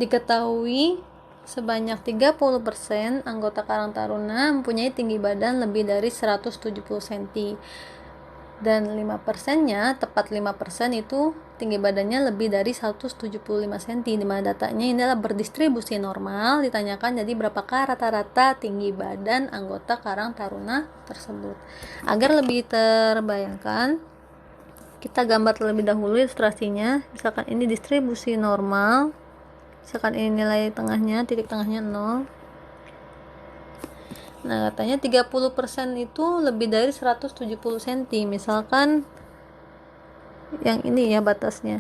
Diketahui sebanyak 30% anggota Karang Taruna mempunyai tinggi badan lebih dari 170 cm. Dan 5%-nya, tepat 5% itu tinggi badannya lebih dari 175 cm. Di mana datanya ini adalah berdistribusi normal, ditanyakan jadi berapakah rata-rata tinggi badan anggota Karang Taruna tersebut. Agar lebih terbayangkan, kita gambar terlebih dahulu ilustrasinya. Misalkan ini distribusi normal, misalkan ini nilai tengahnya, titik tengahnya 0. Nah, katanya 30% itu lebih dari 170 cm. Misalkan yang ini ya batasnya.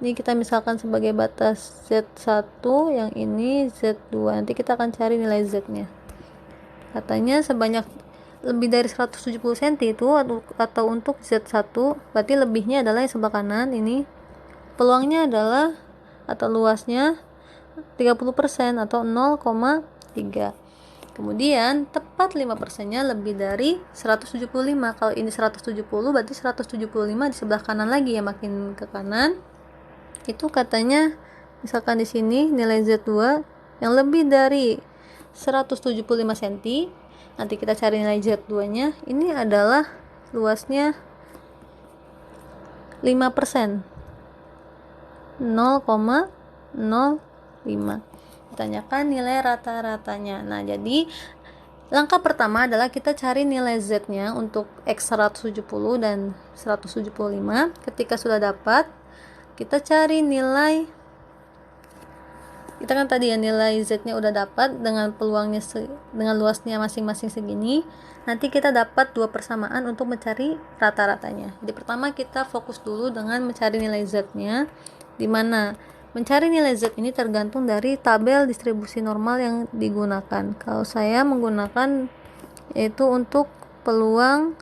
Ini kita misalkan sebagai batas Z1, yang ini Z2. Nanti kita akan cari nilai Z-nya. Katanya sebanyak lebih dari 170 cm itu atau untuk Z1, berarti lebihnya adalah yang sebelah kanan ini. Peluangnya adalah atau luasnya 30% atau 0,3. Kemudian tepat 5%-nya lebih dari 175. Kalau ini 170, berarti 175 di sebelah kanan lagi ya, makin ke kanan. Itu katanya misalkan di sini nilai Z2 yang lebih dari 175 cm. Nanti kita cari nilai Z2-nya. Ini adalah luasnya 5%. 0,05. Ditanyakan nilai rata-ratanya. Nah, jadi langkah pertama adalah kita cari nilai Z-nya untuk X 170 dan 175. Ketika sudah dapat, kita cari nilai, kita kan tadi ya nilai Z-nya udah dapat dengan peluangnya dengan luasnya masing-masing segini. Nanti kita dapat dua persamaan untuk mencari rata-ratanya. Jadi pertama kita fokus dulu dengan mencari nilai Z-nya, di mana mencari nilai Z ini tergantung dari tabel distribusi normal yang digunakan. Kalau saya menggunakan yaitu untuk peluang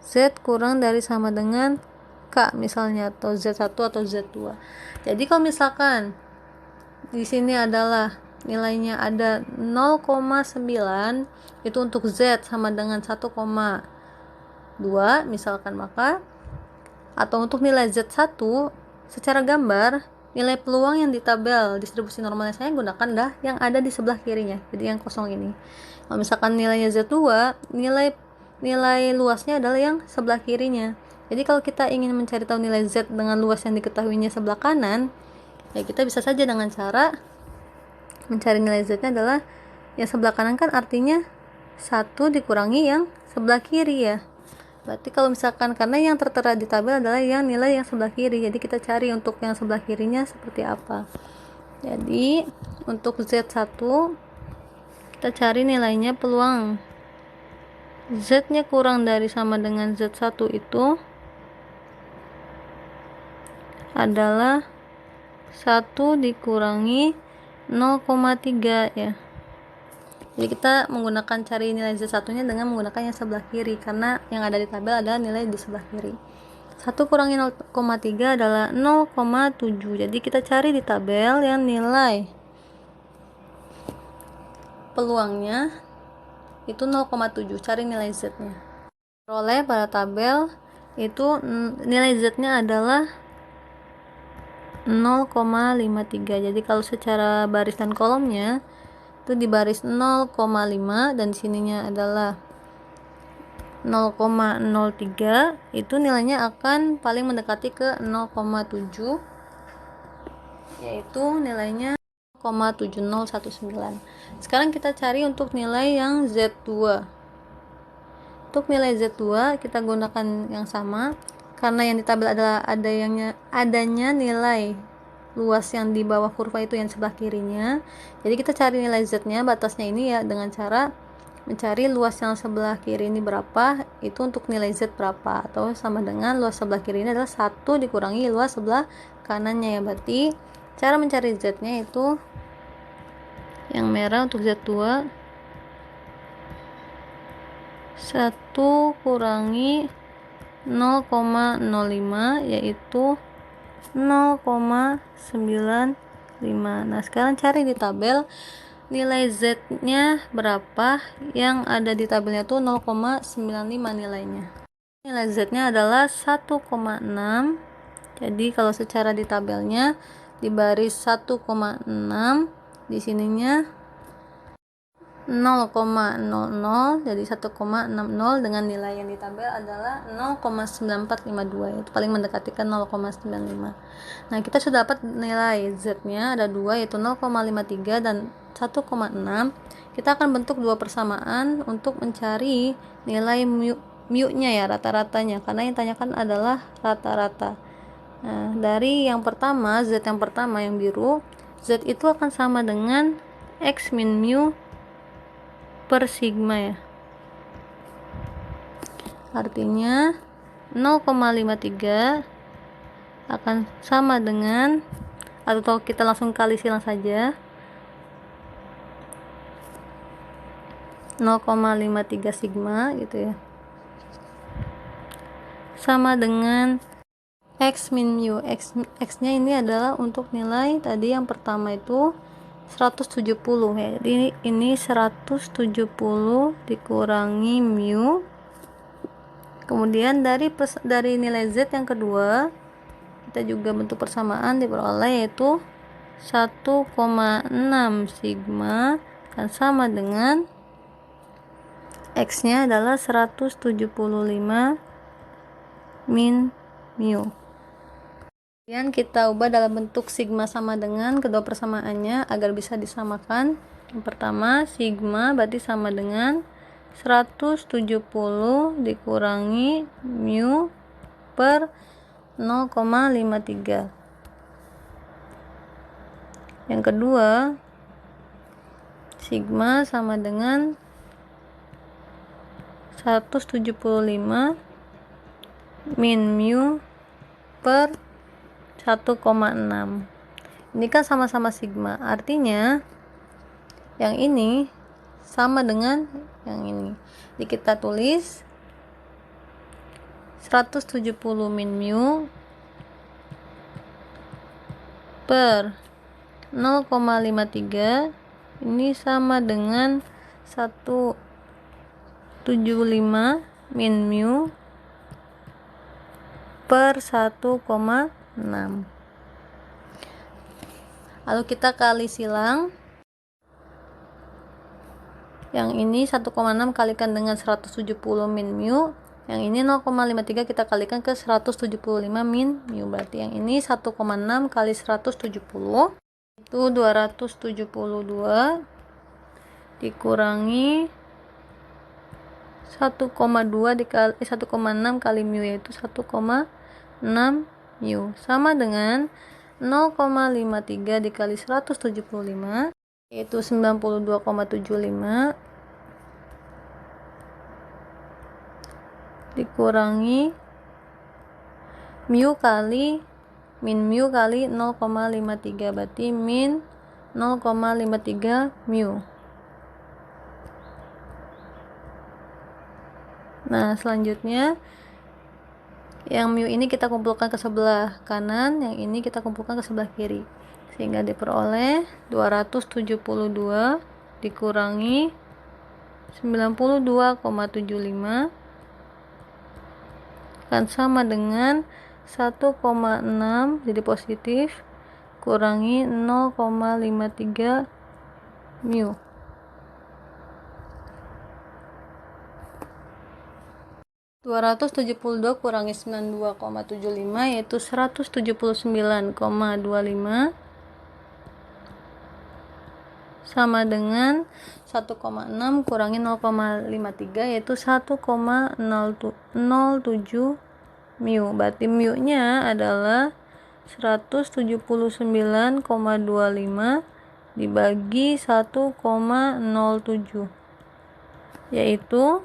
Z kurang dari sama dengan K misalnya, atau Z1 atau Z2. Jadi kalau misalkan di sini adalah nilainya ada 0,9, itu untuk Z sama dengan 1,2 misalkan, maka atau untuk nilai Z1 secara gambar, nilai peluang yang di tabel distribusi normalnya saya gunakan dah yang ada di sebelah kirinya, jadi yang kosong ini. Kalau misalkan nilainya Z2, nilai luasnya adalah yang sebelah kirinya. Jadi kalau kita ingin mencari tahu nilai Z dengan luas yang diketahuinya sebelah kanan, ya kita bisa saja dengan cara mencari nilai Z-nya adalah yang sebelah kanan, kan artinya 1 dikurangi yang sebelah kiri ya. Berarti kalau misalkan, karena yang tertera di tabel adalah yang nilai yang sebelah kiri, jadi kita cari untuk yang sebelah kirinya seperti apa. Jadi untuk Z1 kita cari nilainya, peluang Z-nya kurang dari sama dengan Z1 itu adalah 1 dikurangi 0,3 ya. Jadi kita menggunakan cari nilai Z1-nya dengan menggunakan yang sebelah kiri, karena yang ada di tabel adalah nilai di sebelah kiri. 1 kurangi 0,3 adalah 0,7. Jadi kita cari di tabel yang nilai peluangnya itu 0,7. Cari nilai Z-nya. Peroleh pada tabel itu nilai Z-nya adalah 0,53. Jadi kalau secara baris dan kolomnya itu di baris 0,5 dan di sininya adalah 0,03, itu nilainya akan paling mendekati ke 0,7, yaitu nilainya 0,7019. Sekarang kita cari untuk nilai yang Z2. Untuk nilai Z2 kita gunakan yang sama, karena yang di tabel adalah adanya nilai luas yang di bawah kurva itu yang sebelah kirinya. Jadi kita cari nilai Z-nya, batasnya ini ya, dengan cara mencari luas yang sebelah kiri ini berapa, itu untuk nilai Z berapa, atau sama dengan luas sebelah kiri ini adalah 1 dikurangi luas sebelah kanannya ya. Berarti cara mencari Z-nya itu yang merah untuk Z2, 1 kurangi 0,05 yaitu 0,95. Nah, sekarang cari di tabel nilai Z-nya berapa. Yang ada di tabelnya tuh 0,95 nilainya. Nilai Z-nya adalah 1,6. Jadi kalau secara di tabelnya di baris 1,6, di sininya 0,00, jadi 1,60 dengan nilai yang di tabel adalah 0,9452, itu paling mendekati ke 0,95. Nah, kita sudah dapat nilai Z-nya ada 2, yaitu 0,53 dan 1,6. Kita akan bentuk dua persamaan untuk mencari nilai mu-nya ya, rata-ratanya, karena yang ditanyakan adalah rata-rata. Nah, dari yang pertama, Z yang pertama yang biru, Z itu akan sama dengan X min mu per sigma ya. Artinya 0,53 akan sama dengan, atau kita langsung kali silang saja, 0,53 sigma gitu ya, sama dengan X min mu. X-nya ini adalah untuk nilai tadi yang pertama itu 170 ya. Jadi ini 170 dikurangi mu. Kemudian dari nilai Z yang kedua, kita juga bentuk persamaan diperoleh, yaitu 1,6 sigma akan sama dengan X-nya adalah 175 min mu. Kemudian kita ubah dalam bentuk sigma sama dengan kedua persamaannya agar bisa disamakan. Yang pertama, sigma berarti sama dengan 170 dikurangi mu per 0,53. Yang kedua, sigma sama dengan 175 min mu per 1,6. Ini kan sama-sama sigma, artinya yang ini sama dengan yang ini. Jadi kita tulis 170 min mu per 0,53 ini sama dengan 175 min mu per 1,6. Lalu kita kali silang. Yang ini 1,6 kalikan dengan 170 min mu. Yang ini 0,53 kita kalikan ke 175 min mu. Berarti yang ini 1,6 kali 170 itu 272 dikurangi 1,2 dikali 1,6 kali mu, yaitu 1,6 mu, sama dengan 0,53 dikali 175, yaitu 92,75 dikurangi mu kali min mu kali 0,53, berarti min 0,53 mu. Nah, selanjutnya yang mu ini kita kumpulkan ke sebelah kanan, yang ini kita kumpulkan ke sebelah kiri, sehingga diperoleh 272 dikurangi 92,75 akan sama dengan 1,6, jadi positif, kurangi 0,53 mu. Dua ratus 272 kurangi 92,75 yaitu 179,25 sama dengan 1,6 kurangi 0,53 yaitu 1,07 mu. Berarti mu nya adalah 179,25 dibagi 1,07 yaitu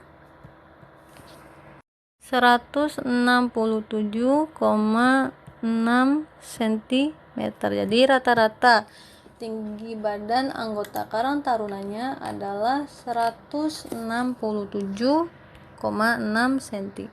167,6 cm. Jadi rata-rata tinggi badan anggota Karang Tarunanya adalah 167,6 cm.